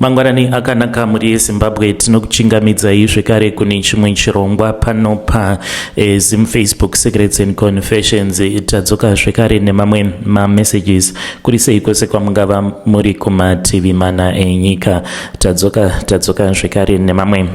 Mangwarani akanaka muri Zimbabwe tinokuchingamidzai zvekare kune chimwe chirongwa pano pa Zim Facebook Secrets and Confessions. Tadzoka zvekare nemamwe messages kuri sei kwose kwamungava muri kumativi mana enyika. Tadzoka zvekare nemamwe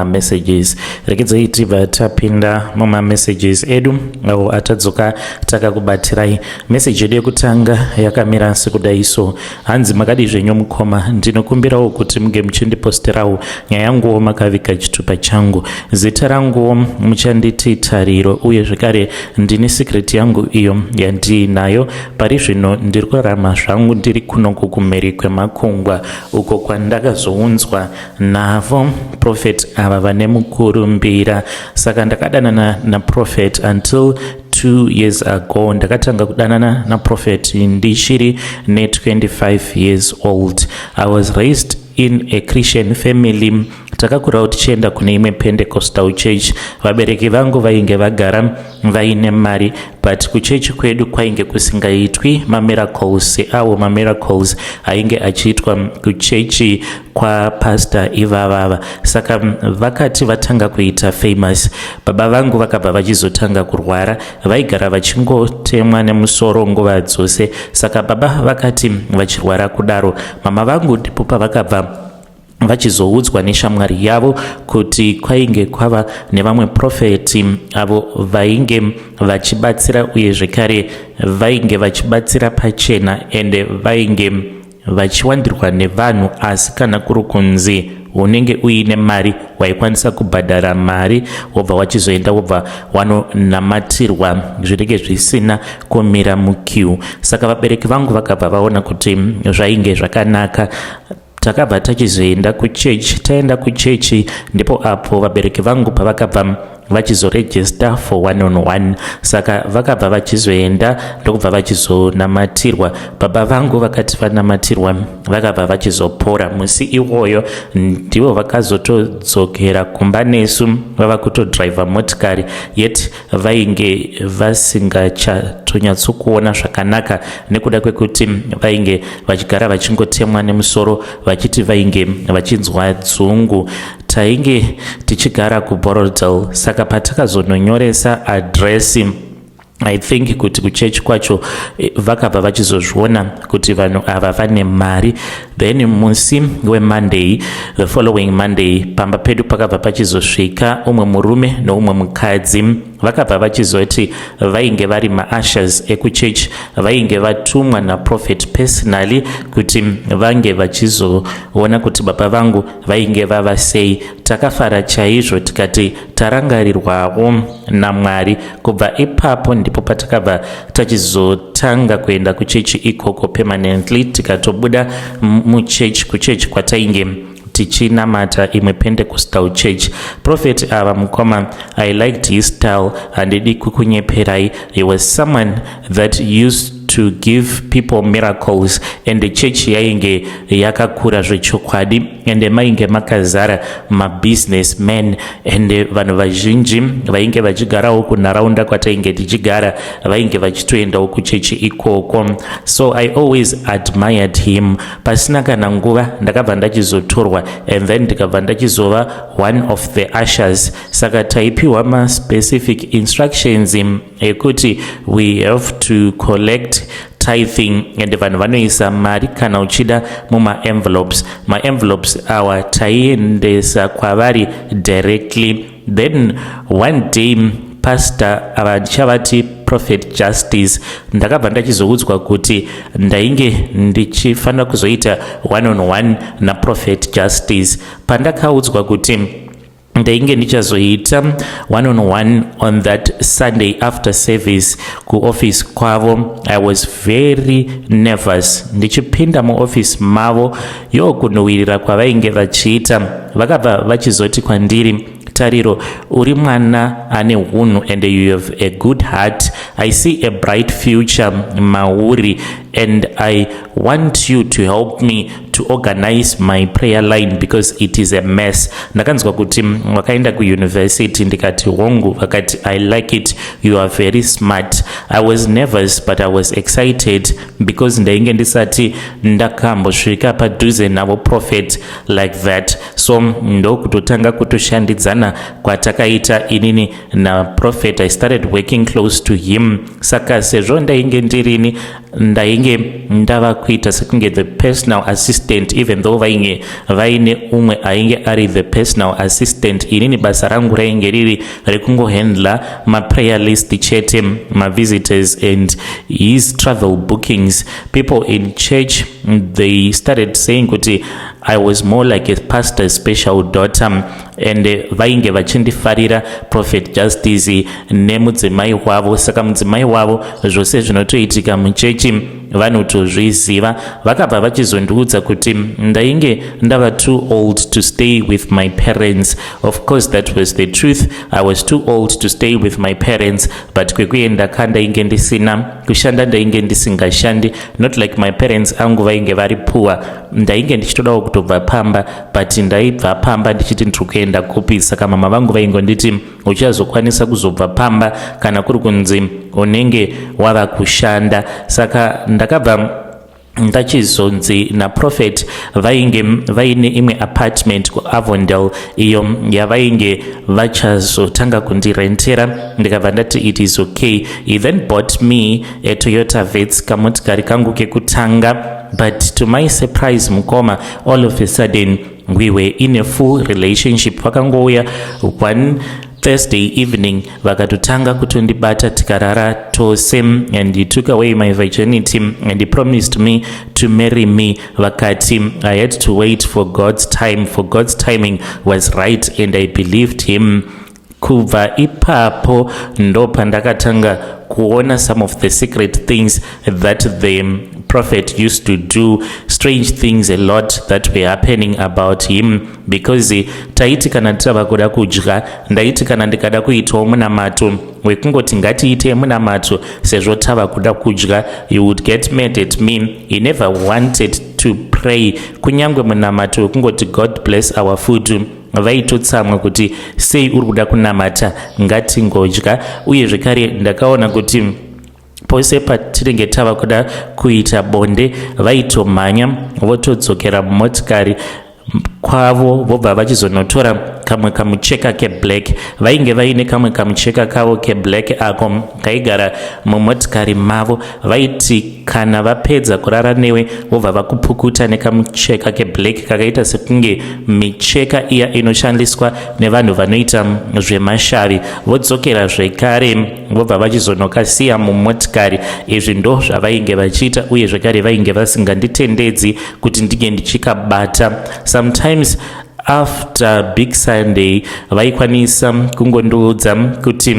messages. Regedzai tibva tapinda messages edu awo atadzoka takakubatirai. Message yedu yekutanga yakamira sekudai so: hanzi makadi zvenyu mukoma, ndinokumbirawo kuti muge muchindiposterawo nyaya yanguwo makaviga chitupa changu. Zita ranguwo muchanditi Tariro, uye zvekare ndine secret yangu iyo yandinayo pari zvino. Ndiri kurarama zvangu ndiri kunoko kumhiri kwemakungwa, uko kwandakazounzwa navo prophet ava vane mukurumbira. Saka ndakadanana naprofet until 2 years ago. Ndakatanga kudanana naprofet ndichiri ne 25 years old. I was raised in a Christian family. Takakura tichienda kune imwe Pentecostal church. Vabereki vangu vainge vagara vaine mari, but kuchechi kwedu kwainge kusingaitwi mamiracles awo mamiracles ainge achiitwa kuchechi kwa pastor ivavava. Saka vakati vatanga kuita famous, baba vangu vakabva vachizotanga kurwara, vaigara vachingotemwa nemusoro nguva dzose. Saka baba vakati vachirwara kudaro, mama vangu ndipo pavakabva vachizoudzwa neshamwari yavo kuti kwainge kwava nevamwe profeti avo vainge vachibatsira, uye zvekare vainge vachibatsira pachena ende vainge vachiwandirwa nevanhu. Asi kana kuri kunzi unenge uine mari, waikwanisa kubhadhara mari wobva wachizoenda wobva wanonamatirwa zvinenge zvisina kumira mukiu. Saka vabereki vangu vakabva vaona kuti zvainge zvakanaka. Takabva tachizoenda kuchechi. Taenda kuchechi ndipo apo vabereki vangu pavakabva vachizoregister for 1-on-1. Saka vakabva vachizoenda ndokubva vachizonamatirwa. Baba vangu vakati vanamatirwa vakabva vachizopora. Musi iwoyo ndivo vakazotodzokera kumba nesu vava kutodhiraivha motikari, yet vainge vasingachatonyatsokuona zvakanaka nekuda kwekuti vainge vachigara vachingotemwa nemusoro, vachiti vainge vachinzwa dzungu. Tainge tichigara kuBorodale. Saka patakazononyoresa adresi, I think kuti kuchechi kwacho vakabva vachizozviona kuti vanhu ava vane mari. Then musi weMonday, the following Monday, pamba pedu pakabva pachizosvika umwe murume noumwe mukadzi. Vakabva vachizoti vainge vari maashers ekuchechi, vainge vatumwa naprofet personally kuti vange vachizoona kuti baba vangu vainge vava sei. Takafara chaizvo tikati tarangarirwawo naMwari. Kubva ipapo ndipo patakabva tachizotanga kuenda kuchechi ikoko permanently. Tikatobuda muchechi, kuchechi kwatainge tichinamata imwe Pentecostal church. Prophet ava mukoma, I liked his style handidi kukunyeperai. He was someone that used to give people miracles, and the church yainge yakakura zvechokwadi, and mainge makazara mabusinessmen, and vanhu vazhinji vainge vachigarawo kunharaunda kwatainge tichigara vainge vachitoendawo kuchechi ikoko. So I always admired him. Pasina kana nguva ndakabva ndachizotorwa, and then ndikabva ndachizova one of the ushers. Saka taipiwa ma-specific instructions ekuti we have to collect tithing, and vanhu vanoisa mari kana uchida muma-envelopes. Ma-envelopes awa taiendesa kwavari directly. Then one day pastor ava ndichavati Prophet Justice, ndakabva ndachizoudzwa kuti ndainge ndichifanira kuzoita 1-on-1 naProphet Justice. Pandakaudzwa kuti ndainge ndichazoita 1-on-1 on that Sunday after service kuoffice kwavo, I was very nervous. Ndichipinda muoffice mavo, kunowirira kwavainge vachiita, vakabva vachizoti kwandiri, Tariro, uri mwana ane hunhu, and you have a good heart. I see a bright future mauri, and I want you to help me to to organize my prayer line because it is a mess. Ndakanzwa kuti wakaenda kuuniversity, ndikati hongu, vakati I like it, you are very smart. I was nervous but I was excited because ndainge ndisati ndakambosvika padhuze navo prophet like that. So ndokutotanga kutoshandidzana kwatakaita inini na prophet. I started working close to him. Saka sezvo ndainge ndirini, ndainge ndava kuita sekunge the personal assistant, even though vaine umwe ainge ari the personal assistant. Inini basa rangu rainge riri rekungohandla ma prayer list chete, ma visitors and his travel bookings. People in church, they started saying kuti I was more like a pastor's special daughter, and vainge vachindifarira prophet Justice nemudzimai wavo. Saka mudzimai wavo zvose zvinotoitika muchechi vanotozviziva. Vakabva vachizondiudza kuti ndainge ndava too old to stay with my parents. Of course that was the truth. I was too old to stay with my parents, but kwekuenda kandainge ndisina kushanda, ndainge ndisingashandi, not like my parents angu vainge vari poor. Ndainge ndichitodawo kutobva pamba, but ndaibva pamba ndichiti ndikuenda kupi. Saka mama vangu vaingonditi uchazokwanisa kuzobva pamba kana kuri kunzi unenge wava kushanda. Saka ndakabva ndachizonzi na prophet vainge vaine imwe apartment kuAvondale iyo yavainge vachazotanga kundirentera. Ndikabva ndati it is okay. He then bought me a Toyota Vitz, kamotikari kangu kekutanga, but to my surprise mukoma, all of a sudden we were in a full relationship. Vakangouya one Thursday evening vakatotanga kutondibata tikarara tose, and he took away my virginity and he promised me to marry me. Vakati I had to wait for God's time, for God's timing was right, and I believed him. Kubva ipapo ndo pandakatanga kuona some of the secret things that the prophet used to do, strange things a lot that were happening about him, because taiti kana tava kuda kudya, ndaiti kana ndikada kuitawo munamato wekungoti ngatiite munamato sezvo tava kuda kudya, you would get mad at me. He never wanted to pray. Kunyangwe munamato wekungoti God bless our food, vaitotsamwa kuti sei uri kuda kunamata, ngatingodya. Uye zvekare ndakaona kuti pose patinenge tava kuda kuita bonde vaitomhanya votodzokera mumotikari kwavo vobva vachizonotora kamwe kamucheka keblack. Vainge vaine kamwe kamucheka kavo keblack ako kaigara mumotikari mavo. Vaiti kana vapedza kurara newe vobva vakupukuta nekamucheka keblack kakaita sekunge micheka iya inoshandiswa nevanhu vanoita zvemashavi. Vodzokera zvekare vobva vachizonokasiya mumotikari. Izvi ndo zvavainge vachiita, uye zvekare vainge vasinganditendedzi kuti ndige ndichikabata. Sometimes after big Sunday vaikwanisa kungondiudza kuti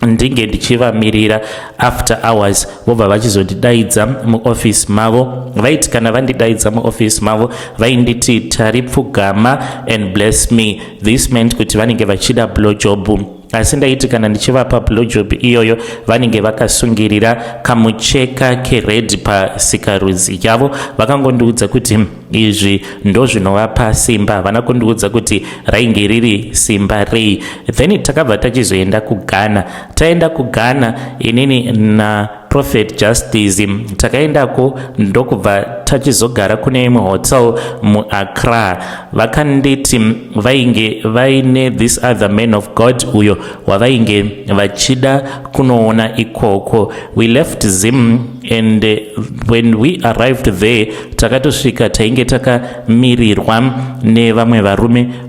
ndinge ndichivamirira after hours, vobva vachizondidaidza muoffice mavo. Vaiti kana vandidaidza muoffice mavo vainditi taripfugama and bless me. This meant kuti vanenge vachida blowjob. Asi ndaiti kana ndichivapa blowjob iyoyo vanenge vakasungirira kamucheka kered pasikarudzi yavo. Vakangondiudza kuti izvi ndo zvinovapa simba, vana kundiudza kuti rainge riri simba rei. Then takabva tachizoenda kuGhana. Taenda kuGhana inini na prophet Justice, takaendako ndokubva tachizogara kune imwe hotel muAccra. Vakanditi vainge vaine this other man of God uyo wavainge vachida kunoona ikoko. We left Zim, and when we arrived there takatosvika tainge takamirirwa nevamwe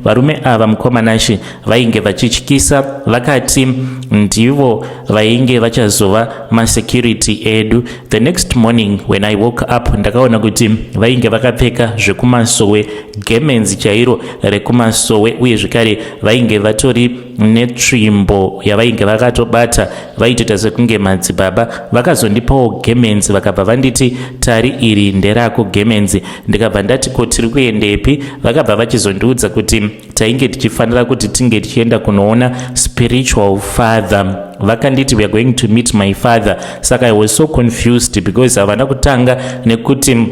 varume ava mukomanashi vainge vachityisa. Vakati ndivo vainge vachazova masecurity edu. The next morning when I woke up ndakaona kuti vainge vakapfeka zvekumasowe, gemens chairo rekumasowe, uye zvekare vainge vatori netsvimbo yavainge vakatobata vaitoita sekunge madzibaba. Vakazondipawo gemens vakabva vanditi tari iri nderako gemens. Ndikabva ndati ko tiri kuendepi? Vakabva vachizondiudza kuti tainge tichifanira kuti tinge tichienda kunoona spiritual father. Vakanditi we are going to meet my father. Saka I was so confused because havana kutanga nekuti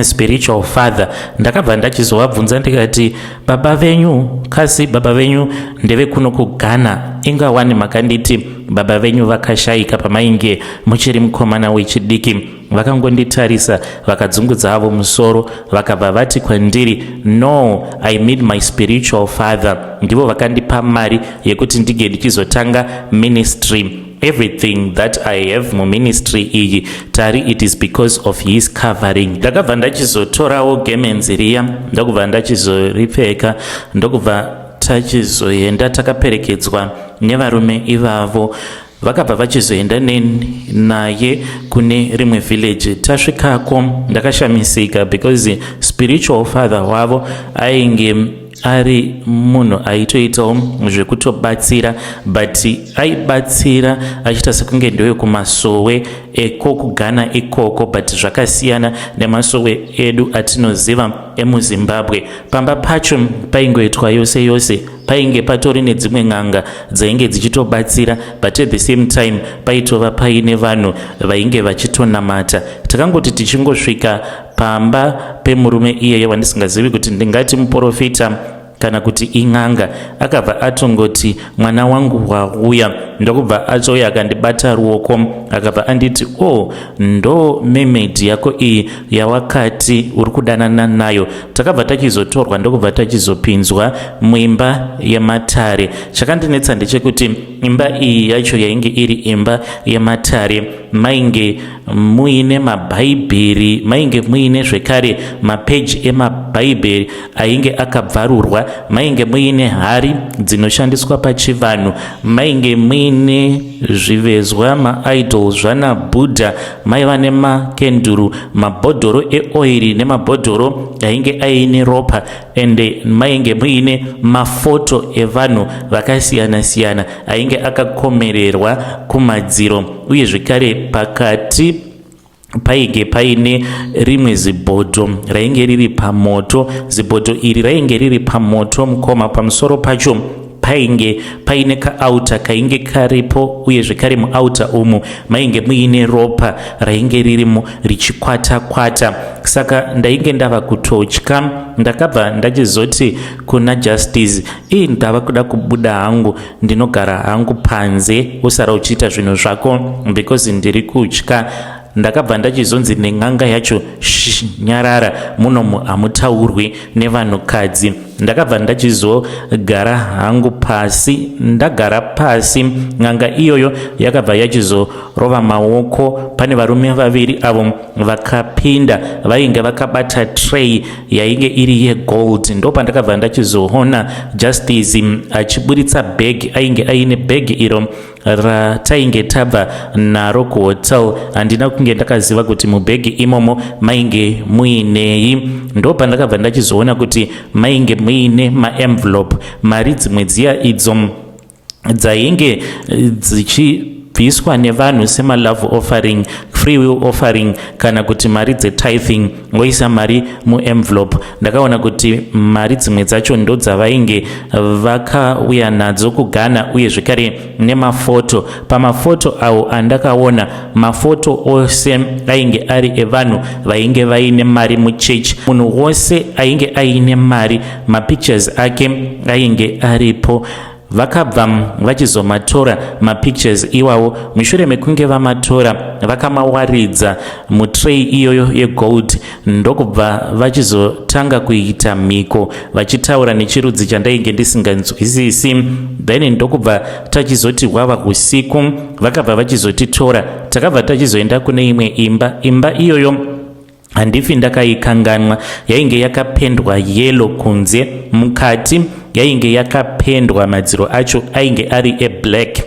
spiritual father. Ndakabva ndachizovabvunza ndikati, baba venyu kasi baba venyu ndeve kuno kuGhana, ingawani makanditi baba venyu vakashayika pamainge muchiri mukomana wechidiki? Vakangonditarisa vakadzungudza havo musoro vakabva vati kwandiri, no, I meet my spiritual father. Ndivo vakandipa mari yekuti ndige ndichizotanga ministry. Everything that I have mu ministry iyi tari, it is because of his covering. Ndakabva ndachizotorawo gemenzi riya ndokubva ndachizoripfeka ndokubva tachizoenda takaperekedzwa nevarume ivavo. Vakabva vachizoenda naye kune rimwe village. Tasvikako ndakashamisika because spiritual father wavo ainge ari munhu aitoitawo zvekutobatsira, but aibatsira achiita sekunge ndewe kumasowe eko kuGhana ikoko, but zvakasiyana nemasowe edu atinoziva emuZimbabwe. Pamba pacho paingoitwa yose yose, painge patori nedzimwe n'anga dzainge dzichitobatsira, but at the same time paitova paine vanhu vainge vachitonamata. Takangoti tichingosvika pamba pemurume iyeye wandisingazivi kuti ndingati muprofita kana kuti ing'anga, akabva atongoti, mwana wangu wauya. Ndokubva atouya akandibata ruoko akabva anditi, oh, ndo memedi yako iyi yawakati uri kudanana nayo. Takabva tachizotorwa ndokubva tachizopinzwa muimba yematare. Chakandinetsa ndechekuti imba iyi yacho yainge iri imba yematare, mainge muine mabhaibheri, mainge muine zvekare mapeji emabhaibheri ainge akabvarurwa, mainge muine hari dzinoshandiswa pachivanhu, mainge muine zvivezwa maidols zvanaBudha, maiva nemakenduru, mabhodhoro eoiri nemabhodhoro ainge aine ropa, ende mainge muine mafoto evanhu vakasiyana siyana ainge akakomererwa kumadziro, uye zvekare pakati painge paine rimwe zibhodho rainge riri pamoto. Zibhodho iri rainge riri pamoto mukoma, pamusoro pacho painge paine kaauta kainge karipo, uye zvekare muauta umu mainge muine ropa rainge ririmo richikwata kwata. Saka ndainge ndava kutotya, ndakabva ndachizoti kuna Justice, ndava kuda kubuda hangu, ndinogara hangu panze, usara uchiita zvinhu zvako because ndiri kutya. Ndakabva ndachizonzi nen'anga yacho, nyarara, munomu hamutaurwi nevanhukadzi. Ndakabva ndachizogara hangu pasi. Ndagara pasi, n'anga iyoyo yakabva yachizorova maoko. Pane varume vaviri avo vakapinda, vainge vakabata tray yainge iri yegold. Ndo pandakabva ndachizoona Justice achiburitsa bag, ainge aine bag iro ratainge tabva naro kuhotel. Handina kunge ndakaziva kuti mubhegi imomo mainge muinei. Ndo pandakabva ndachizoona kuti mainge muine maenvelope, mari dzimwe dziya idzo dzainge dzichibviswa nevanhu semalove offering, free will offering, kana kuti mari dzetithing, woisa mari muenvelope. Ndakaona kuti mari dzimwe dzacho ndo dzavainge vakauya nadzo kuGhana, uye zvekare nemafoto. Pamafoto awo andakaona, mafoto ose ainge ari evanhu vainge vaine mari muchechi. Munhu wose ainge aine mari, mapictures ake ainge aripo. Vakabva vachizomatora mapictures iwawo. Mushure mekunge vamatora vakamawaridza mutray iyoyo yegold, ndokubva vachizotanga kuita mhiko vachitaura nechirudzi chandainge ndisinganzwisisi. Then ndokubva tachizoti hwava usiku, vakabva vachizotitora. Takabva tachizoenda kune imwe imba iyoyo handifi ndakaikanganwa. Yainge yakapendwa yellow kunze, mukati yainge yakapendwa madziro acho ainge ari eblack.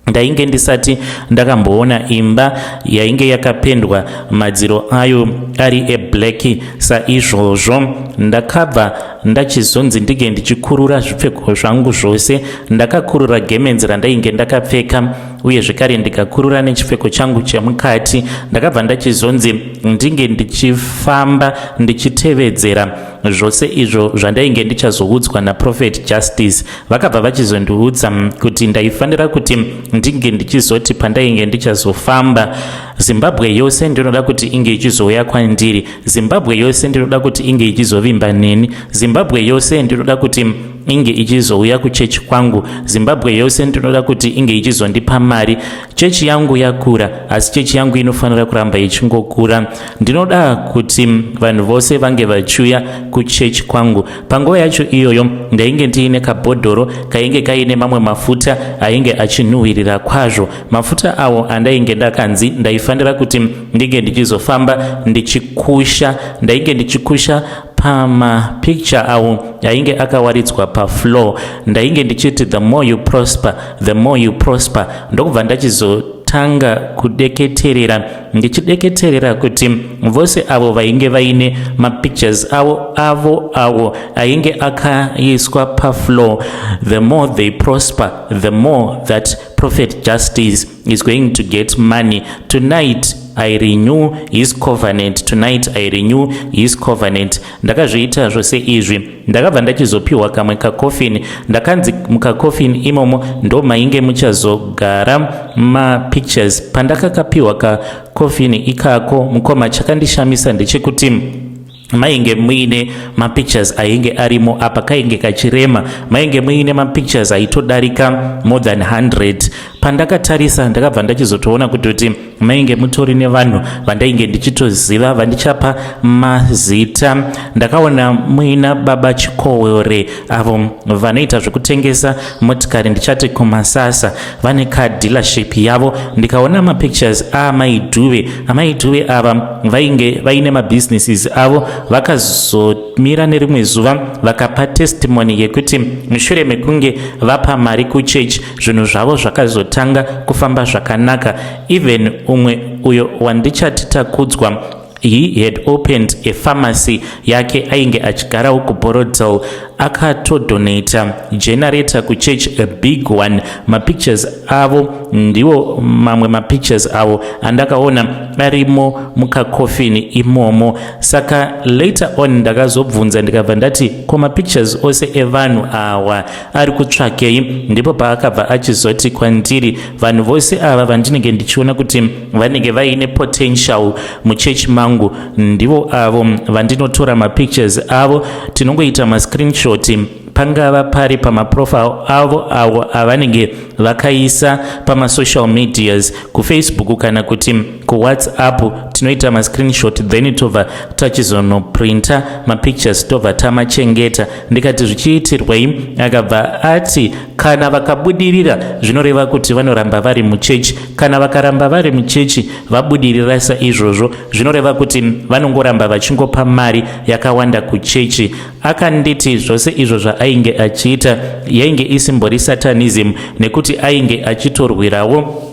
Ndainge ndisati ndakamboona imba yainge yakapendwa madziro ayo ari eblack. Saizvozvo ndakabva ndachizonzi ndige ndichikurura zvipfeko zvangu zvose. Ndakakurura gemenzi randainge ndakapfeka, uye zvekare ndikakurura nechipfeko changu chemukati. Ndakabva ndachizonzi ndinge ndichifamba ndichitevedzera zvose izvo zvandainge ndichazoudzwa naProphet Justice. Vakabva vachizondiudza kuti ndaifanira kuti ndinge ndichizoti pandainge ndichazofamba Zimbabwe yose ndinoda kuti inge ichizouya kwandiri, Zimbabwe yose ndinoda kuti inge ichizovimba neni, Zimbabwe yose ndinoda kuti inge ichizouya kuchechi kwangu, Zimbabwe yose ndinoda kuti inge ichizondipa mari. Chechi yangu yakura, asi chechi yangu inofanira kuramba ichingokura. Ndinoda kuti vanhu vose vange vachiuya kuchechi kwangu. Panguva yacho iyoyo ndainge ndiine kabhodhoro kainge kaine mamwe mafuta ainge achinhuhwirira kwazvo. Mafuta awo andainge ndakanzi ndaifanira kuti ndinge ndichizofamba ndichikusha, ndainge ndichikusha pamapicture awo ainge akawaridzwa pafloor. Ndainge ndichiti the more you prosper, the more you prosper. Ndokubva ndachizotanga kudeketerera, ndichideketerera kuti vose avo vainge vaine mapictures avo ainge akaiswa pafloor, the more they prosper, the more that Prophet Justice is going to get money. Tonight I renew his covenant. Tonight I renew his covenant. Ndakazviita zvose izvi, ndakabva ndachizopiwa kamwe kakofini. Ndakanzi mukakofini imomo ndo mainge muchazogara mapictures. Pandakakapiwa kakofini ikako, mukoma chakandishamisa ndechekuti mainge muine mapictures ainge arimo apa kainge kachirema, mainge muine mapictures aitodarika more than 100. Pandakatarisa ndakabva ndachizotoona kuti mainge mutori nevanhu vandainge ndichitoziva vandichapa mazita. Ndakaona muina baba Chikowore avo vanoita zvekutengesa motikari, ndichati kumasasa, vane car dealership yavo. Ndikaona mapictures amaidhuve ava vainge vaine mabusinesses avo, vakazomira nerimwe zuva vakapa testimony yekuti mushure mekunge vapa mari kuchechi zvinhu zvavo zvakazotanga kufamba zvakanaka. Even umwe uyo wandichati takudzwa, he had opened a pharmacy yake ainge achigara uku Borodale, akatodonata generator kuchechi, a big one. Mapictures avo ndiwo mamwe mapictures avo andakaona arimo mukakofini imomo. Saka later on ndakazobvunza ndikabva ndati ko mapictures ose evanhu awa ari kutsvakei? Ndipo paakabva achizoti kwandiri, vanhu vose ava vandinenge ndichiona kuti vanenge vaine potential muchechi mangu ndivo avo vandinotora mapictures avo, tinongoita mascreenshot pangava pari pamaprofile avo avanenge vakaisa pamasocial medias, kufacebook kana kuti kuwhatsapp. Tinoita mascreenshot then tobva tachizonoprinta mapictures tobva tamachengeta. Ndikati zvichiitirwei? Akabva ati kana vakabudirira zvinoreva kuti vanoramba vari muchechi, kana vakaramba vari muchechi vabudirira saizvozvo zvinoreva kuti vanongoramba vachingopa mari yakawanda kuchechi. Akanditi zvose izvo zvaainge achiita yainge isimbori satanism, nekuti ainge achitorwirawo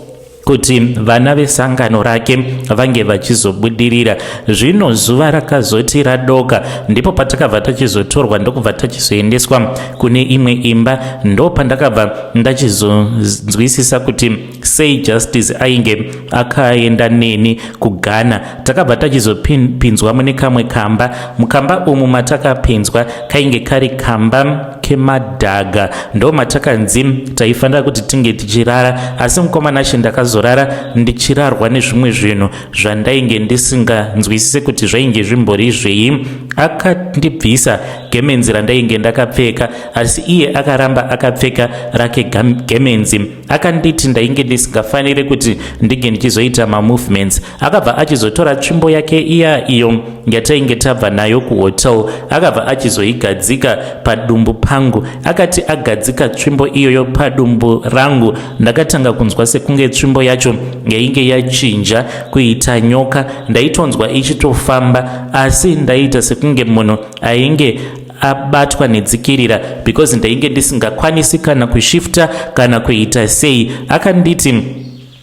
kuti vana vesangano rake vange vachizobudirira. Zvino zuva rakazoti radoka, ndipo patakabva tachizotorwa ndokubva tachizoendeswa kune imwe imba. Ndo pandakabva ndachizonzwisisa kuti sei Justice ainge akaenda neni kuGhana. Takabva tachizopinzwa mune kamwe kamba. Mukamba umu matakapinzwa kainge kari kamba kemadhaga, ndo matakanzi taifanira kuti tinge tichirara, asi mukomana ndakazorara ndichirarwa nezvimwe zvinhu zvandainge ndisinganzwisise kuti zvainge zvimbori zvei. Akandibvisa gemenzi randainge ndakapfeka, asi iye akaramba akapfeka rake gemenzi. Akanditi ndainge ndisingafaniri kuti ndige ndichizoita mamovements. Akabva achizotora tsvimbo yake iyo yatainge tabva nayo kuhotel, akabva achizoigadzika padumbu pangu. Akati agadzika tsvimbo iyoyo padumbu rangu, ndakatanga kunzwa sekunge tsvimbo yacho yainge yachinja kuita nyoka. Ndaitonzwa ichitofamba, asi ndaita sekunge munhu ainge abatwa nedzikirira, because ndainge ndisingakwanisi kana kushifta kana kuita sei. Akanditi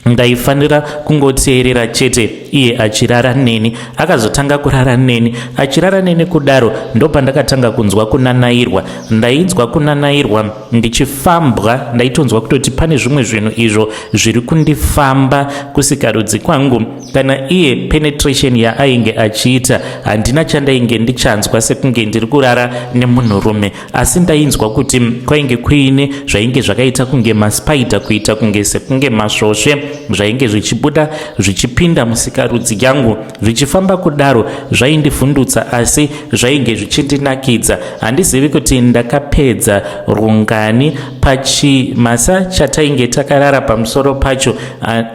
ndaifanira kungoteerera chete iye achirara neni. Akazotanga kurara neni. Achirara neni kudaro ndo pandakatanga kunzwa kunanairwa. Ndainzwa kunanairwa ndichifambwa, ndaitonzwa kutoti pane zvimwe zvinhu izvo zviri kundifamba kusikarudzi kwangu. Kana iye penetration yaainge achiita handina chandainge ndichanzwa sekunge ndiri kurara nemunhurume, asi ndainzwa kuti kwainge kuine zvainge zvakaita kunge maspider, kuita kunge sekunge masvosve zvainge zvichibuda zvichipinda musikarudzi yangu zvichifamba kudaro zvaindivhundutsa, asi zvainge zvichindinakidza. Handizivi kuti ndakapedza rungani pachimasa chatainge takarara pamusoro pacho.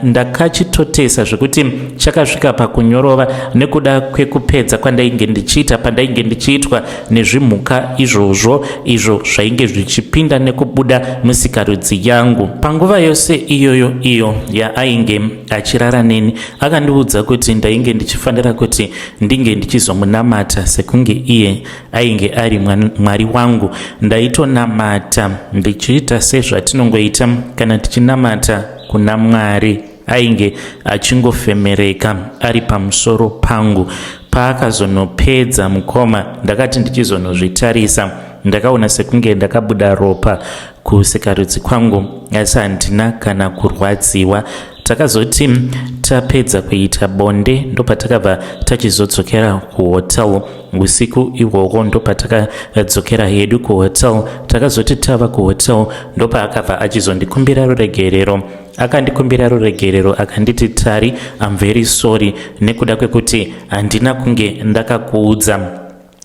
Ndakachitotesa zvekuti chakasvika pakunyorova nekuda kwekupedza kwandainge ndichiita pandainge ndichiitwa nezvimhuka izvozvo izvo zvainge zvichipinda nekubuda musikarudzi yangu. Panguva yose iyoyo iyo yaainge achirara neni, akandiudza kuti ndainge ndichifanira kuti ndinge ndichizomunamata sekunge iye ainge ari mwari wangu. Ndaitonamata ndichiita sezvatinongoita kana tichinamata kuna Mwari. Ainge achingofemereka ari pamusoro pangu. Paakazonopedza mukoma, ndakati ndichizonozvitarisa, ndakaona sekunge ndakabuda ropa kusikarudzi kwangu, asi handina kana kurwadziwa. Takazoti tapedza kuita bonde ndopatakabva tachizodzokera kuhotel. Usiku ihwohwo ndopatakadzokera hedu kuhotel. Takazoti tava kuhotel ndopaakabva achizondikumbira ruregerero. Akandikumbira ruregerero akanditi, Tari, I'm very sorry nekuda kwekuti handina kunge ndakakuudza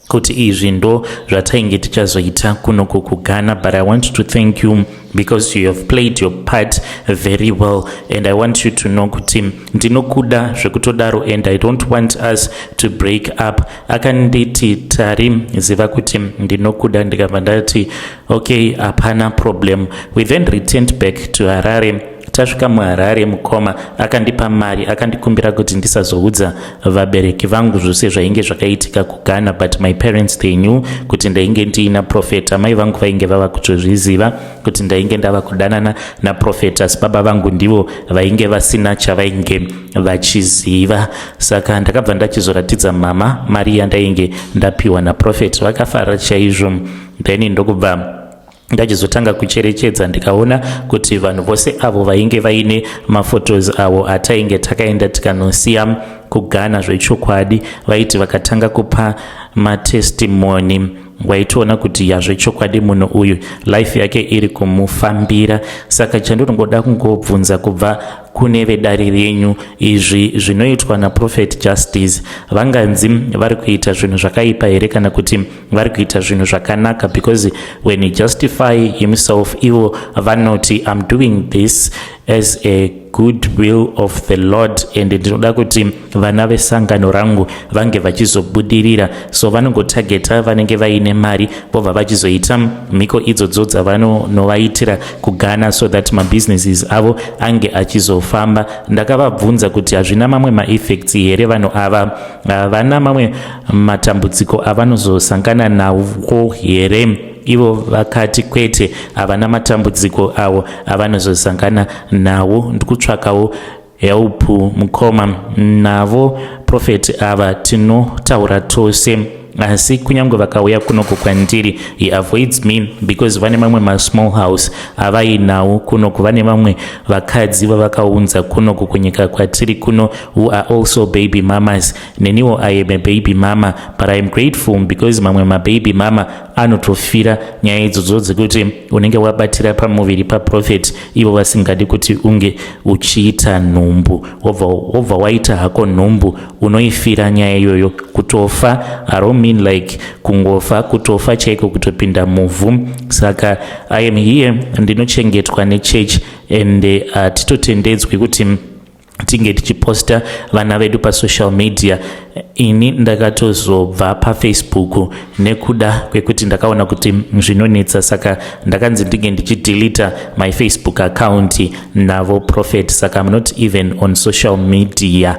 kuti izvi ndo zvatainge tichazoita kuno kuKugana, but I want to thank you because you have played your part very well, and I want you to know kuti ndinokuda zvekutodaro and I don't want us to break up. Akanditi, Tari, ziva kuti ndinokuda. Ndikabva ndati okay, hapana problem. We then returned back to Harare. Tasvika muHarare mukoma akandipa mari, akandikumbira kuti ndisazoudza vabereki vangu zvose zvainge zvakaitika kuGhana, but my parents they knew kuti ndainge ndiina profeta. Mai vangu vainge vava kutozviziva kuti ndainge ndava kudanana naprofeta, asi baba vangu ndivo vainge vasina chavainge vachiziva. Saka ndakabva ndachizoratidza mama mari yandainge ndapiwa naprofeta. Vakafara chaizvo. Then ndokubva ndachizotanga kucherechedza, ndikaona kuti vanhu vose avo vainge vaine mafotos avo atainge takaenda tikanosiya kuGhana zvechokwadi, vaiti vakatanga kupa matestimony, waitoona kuti yazvechokwadi munhu uyu life yake iri kumufambira. Saka chandinongoda kungobvunza kubva kune vedare renyu, izvi zvinoitwa naProphet Justice vanganzi vari kuita zvinhu zvakaipa here kana kuti vari kuita zvinhu zvakanaka? Because when he justify himself, ivo vanoti I'm doing this as a good will of the Lord, and ndinoda kuti vana vesangano rangu vange vachizobudirira. So vanongotageta vanenge vaine mari vobva vachizoita mhiko idzodzo dzavanonovaitira kuGhana so that mabusinesses avo ange achizofamba. Ndakavabvunza kuti hazvina mamwe maeffects here vanhu ava, havana mamwe matambudziko avanozosangana nawo here? Ivo vakati kwete, havana matambudziko avo avanozosangana nawo. Ndikutsvakawo help mukoma navo prophet ava tinotaura tose, asi kunyange vakauya kunoko kwandiri, he avoids me because vane mamwe masmall house avainawo kunoko, vane mamwe vakadzi vavakaunza kunoko kunyika kwatiri kuno who are also baby mamas. Neniwo I am a baby mama, but I am grateful because mamwe mababy mama anotofira nyaya idzodzo dzekuti unenge wabatira pamuviri paprofeti ivo vasingadi kuti unge uchiita nhumbu. Wobva waita hako nhumbu unoifira nyaya iyoyo. Kutofa, I don't mean like kungofa, kutofa chaiko, kutopinda muvhu. Saka I am here, ndinochengetwa nechechi, and titotendedzwi kuti tinge tichiposta vana vedu pasocial media. Ini ndakatozobva paFacebook nekuda kwekuti ndakaona kuti zvinonetsa, saka ndakanzi ndinge ndichideleta my Facebook account navo prophet, saka I'm not even on social media.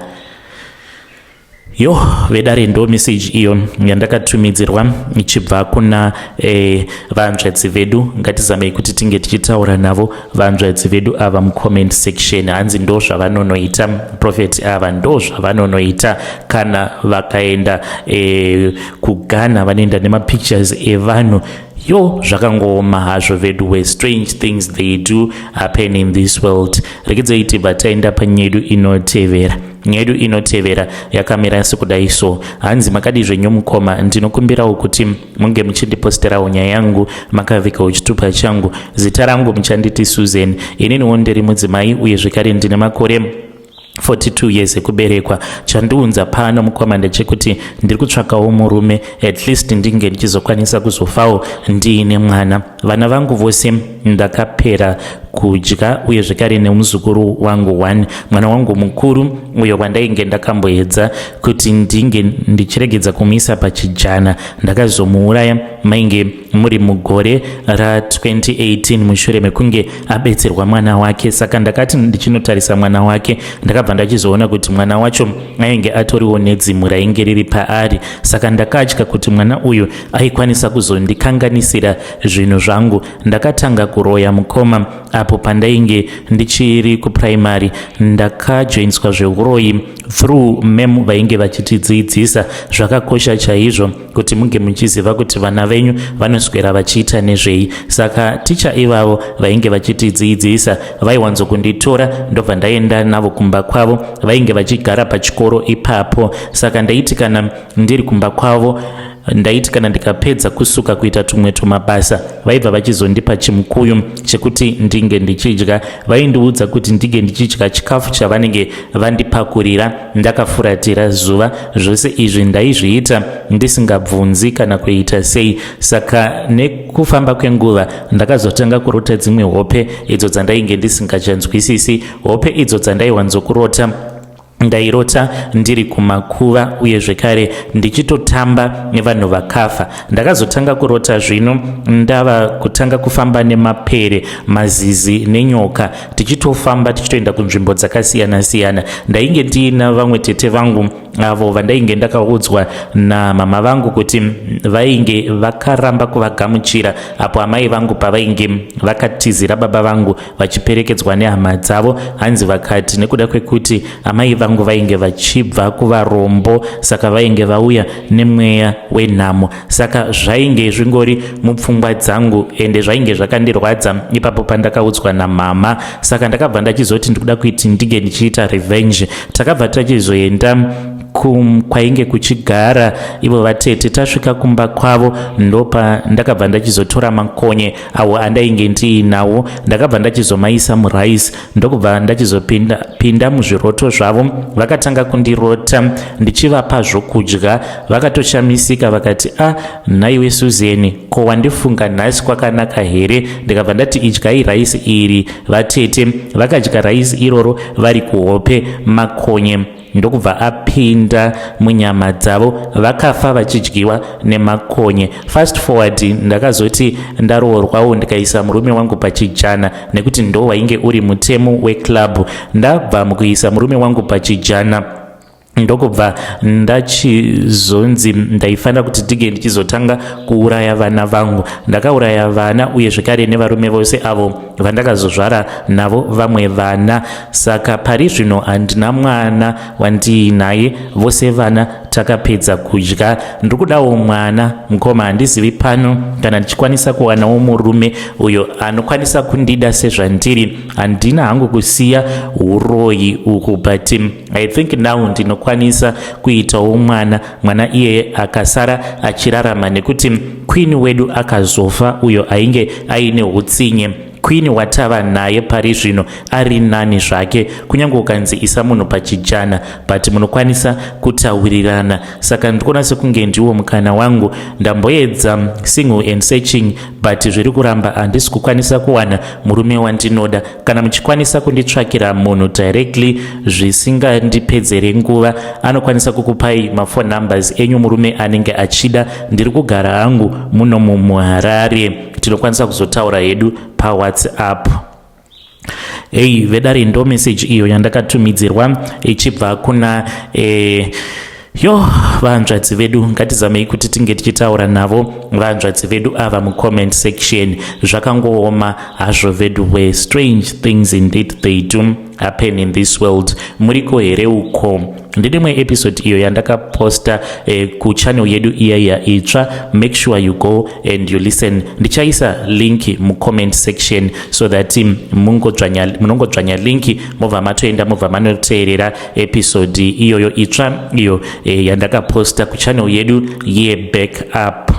Yo, vedare ndo message iyo yandakatumidzirwa ichibva kuna vanzvadzi vedu. Ngatizamei kuti tinge tichitaura navo vanzvadzi vedu ava mucomment section. Hanzi ndo zvavanonoita prophet ava, ndo zvavanonoita kana vakaenda kuGhana, vanoenda nemapictures evanhu. Yo, zvakangooma hazvo vedu, where strange things they do happen in this world. Rekedzeiti bataenda panyedu inotevera. nyaya yedu inotevera yakamira sekudai. So hanzi makadi zvenyu mukoma, ndinokumbirawo kuti munge muchindiposterawo nyaya yangu makavikawo chitupa changu. Zita rangu muchanditi Susan. Ininiwo ndiri mudzimai uye zvekare ndine makore 42 years ekuberekwa. Chandiunza pano mukoma ndechekuti ndiri kutsvakawo murume, at least ndinge ndichizokwanisa kuzofawo ndiine mwana. Vana vangu vose ndakapera kudya uye zvekare nemuzukuru wangu 1. Mwana wangu mukuru uyo wandainge ndakamboedza kuti ndinge ndichiregedza kumuisa pachijana ndakazomuuraya mainge muri mugore ra2018 mushure mekunge abetserwa mwana wake. Saka ndakati ndichinotarisa mwana wake ndakabva ndachizoona kuti mwana wacho ainge atoriwo nedzimu rainge riri paari. Saka ndakatya kuti mwana uyu aikwanisa kuzondikanganisira zvinhu zvangu. Ndakatanga kuroya mukoma apo pandainge ndichiri kuprimary. Ndakajoinswa zveuroyi through mem vainge vachitidzidzisa. Zvakakosha chaizvo kuti munge muchiziva kuti vana venyu vanoswera vachiita nezvei. Saka ticha ivavo vainge vachitidzidzisa vaiwanzo kunditora ndobva ndaenda navo kumba kwavo. Vainge vachigara pachikoro ipapo. Saka ndaiti kana ndiri kumba kwavo, ndaiti kana ndikapedza kusuka kuita tumwe tumabasa, vaibva vachizondipa chimukuyu chekuti ndinge ndichidya. Vaindiudza kuti ndinge ndichidya chikafu chavanenge vandipakurira ndakafuratira zuva. Zvose izvi ndaizviita ndisingabvunzi kana kuita sei. Saka nekufamba kwenguva ndakazotanga kurota dzimwe hope idzo dzandainge ndisingachanzwisisi. Hope idzo dzandaiwanzokurota ndairota ndiri kumakuva uye zvekare ndichitotamba nevanhu vakafa. Ndakazotanga kurota zvino ndava kutanga kufamba nemapere, mazizi nenyoka, tichitofamba tichitoenda kunzvimbo dzakasiyana siyana. Ndainge ndiina vamwe tete vangu avo vandainge ndakaudzwa namama vangu kuti vainge vakaramba kuvagamuchira apo amai vangu pavainge vakatizira baba vangu vachiperekedzwa nehama dzavo. Hanzi vakati nekuda kwekuti amai vangu vainge vachibva kuvarombo, saka vainge vauya nemweya wenhamo. Saka zvainge zvingori mupfungwa dzangu ende zvainge zvakandirwadza ipapo pandakaudzwa namama. Saka ndakabva ndachizoti ndikuda kuti ndige ndichiita revenge. Takabva tachizoenda kwainge kuchigara ivo vatete. Tasvika kumba kwavo ndopa ndakabva ndachizotora makonye awo andainge ndiinawo ndakabva ndachizomaisa muraisi ndokubva ndachizopinda muzviroto zvavo. Vakatanga kundirota ndichivapa zvokudya. Vakatoshamisika vakati nhaiwe Suzeni, ko wandifunga nhasi kwakanaka here? Ndikabva ndati idyai raisi iri. Vatete vakadya raisi iroro vari kuhope makonye ndokubva apinda munyama dzavo, vakafa vachidyiwa nemakonye. Fast forward ndakazoti ndaroorwawo ndikaisa murume wangu pachijana nekuti ndo wainge uri mutemo weclub. Ndabva mukuisa murume wangu pachijana ndokubva ndachizonzi ndaifanira kuti ndige ndichizotanga kuuraya vana vangu. Ndakauraya vana uye zvekare nevarume vose avo vandakazozvara navo vamwe vana. Saka pari zvino handina mwana wandiinaye, vose vana takapedza kudya. Ndiri kudawo mwana mukoma. Handizivi pano kana ndichikwanisa kuwanawo murume uyo anokwanisa kundida sezvandiri. Handina hangu kusiya uroyi uku, but I think now ndinokwanisa kuitawo mwana iyeye akasara achirarama nekuti queen wedu akazofa uyo ainge aine utsinye. Queen watava naye pari zvino ari nani zvake, kunyange ukanzi isa munhu pachijana but munokwanisa kutaurirana. Saka ndikuona sekunge ndiwo mukana wangu. Ndamboedza single and searching but zviri kuramba handisi kukwanisa kuwana murume wandinoda. Kana muchikwanisa kunditsvakira munhu directly zvisingandipedzere nguva, anokwanisa kukupai mafone numbers enyu murume anenge achida. Ndiri kugara hangu muno muHarare, tinokwanisa kuzotaura hedu paWhatsApp. Vedare ndo message iyo yandakatumidzirwa ichibva kuna vanzvadzi vedu. Ngatizamei kuti tinge tichitaura navo vanzvadzi vedu ava mucomment section. Zvakangooma hazvo vedu, where strange things indeed they do happen in this world. Muriko here uko? ndimwe episode iyo yandakaposta kuchannel yedu iya itsva. Make sure you go and you listen. Ndichaisa link mu comment section so that munongodzvanya link mobva matoenda mobva manoteerera episode iyoyo itsva iyo yandakaposta kuchannel yedu yeBackup.